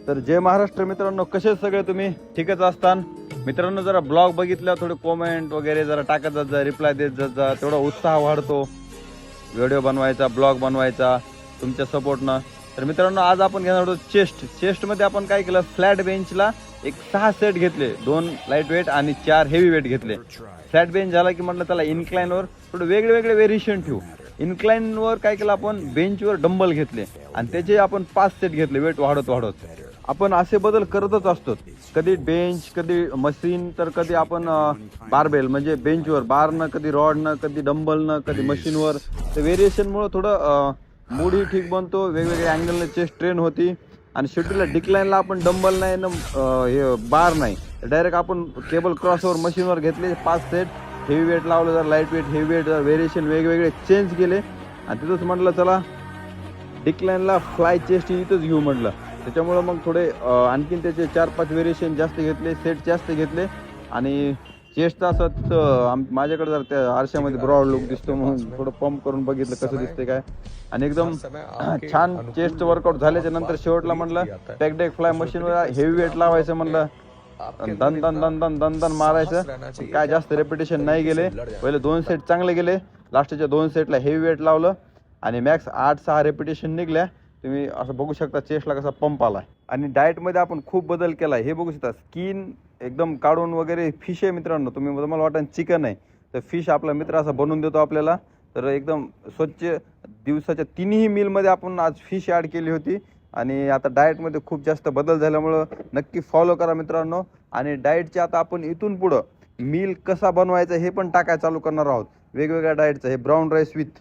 तर जय महाराष्ट्र मित्रांनो, कसे सगळे तुम्ही? ठीकच असतान मित्रांनो. जरा ब्लॉग बघितला थोडे कमेंट वगैरे जरा टाकत जात जा, रिप्लाय देत जात जा, तेवढा उत्साह वाढतो व्हिडिओ बनवायचा, ब्लॉग बनवायचा तुमच्या सपोर्टनं. तर मित्रांनो, आज आपण घेणार आहोत चेस्टमध्ये आपण काय केलं, फ्लॅट बेंचला एक 6 सेट घेतले, 2 लाईट वेट आणि 4 हेवी वेट घेतले. फ्लॅट बेंच झाला की म्हटलं त्याला इन्क्लाइनवर थोडं वेगळे वेगळे व्हेरिएशन ठेवू. इन्क्लाइनवर काय केलं आपण, बेंचवर डंबल घेतले आणि त्याचे आपण 5 सेट घेतले वेट वाढत वाढत. आपण असे बदल करतच असतो, कधी बेंच, कधी मशीन, तर कधी आपण बारबेल म्हणजे बेंचवर बारनं, कधी रॉडनं, कधी डंबलनं, कधी मशीनवर. तर व्हेरिएशनमुळं थोडं मूडही ठीक बनतो, वेगवेगळ्या अँगलने चेस्ट ट्रेन होती. आणि शेवटीला डिक्लाइनला आपण डंबल नाही ना हे बार नाही, डायरेक्ट आपण केबल क्रॉसवर मशीनवर घेतले 5 सेट. हेवी वेट लावलं, जर light weight, heavy weight, variation वेगवेगळे चेंज केले. आणि तिथंच म्हटलं चला डिक्लाइनला फ्लाय चेस्ट इथंच घेऊ म्हटलं. त्याच्यामुळं मग थोडे आणखीन त्याचे 4-5 व्हेरिएशन जास्त घेतले, सेट जास्त घेतले. आणि चेस्ट असं माझ्याकडे जर त्या आरशामध्ये ब्रॉड लुक दिसतो, म्हणून थोडं पंप करून बघितलं कसं दिसते काय. आणि एकदम छान चेस्ट वर्कआउट झाल्याच्या नंतर शेवटला म्हणलं पॅकडॅक फ्लाय मशीनवर हेवी वेट लावायचं म्हणलं, दन दन दन दन दन दन मारायचं. काय जास्त रेपिटेशन नाही गेले, पहिले 2 सेट चांगले गेले, लास्टच्या 2 सेटला हेवी वेट लावलं आणि मॅक्स 8-6 रेपिटेशन निघल्या. तुम्ही असं बघू शकता चेस्टला कसा पंप आला. आणि डाएटमध्ये आपण खूप बदल केला, हे बघू शकता. स्किन एकदम काढून वगैरे. फिश आहे मित्रांनो, तुम्हाला वाटेल चिकन आहे, तर फिश आपला मित्र असा बनवून देतो आपल्याला. तर एकदम स्वच्छ दिवसाच्या 3ही मीलमध्ये आपण आज फिश ॲड केली होती. आणि आता डाएटमध्ये खूप जास्त बदल झाल्यामुळं नक्की फॉलो करा मित्रांनो. आणि डाएटचे आता आपण इथून पुढं मील कसा बनवायचा हे पण टाकायला चालू करणार आहोत, वेगवेगळ्या डाएटचं. हे ब्राऊन राईस विथ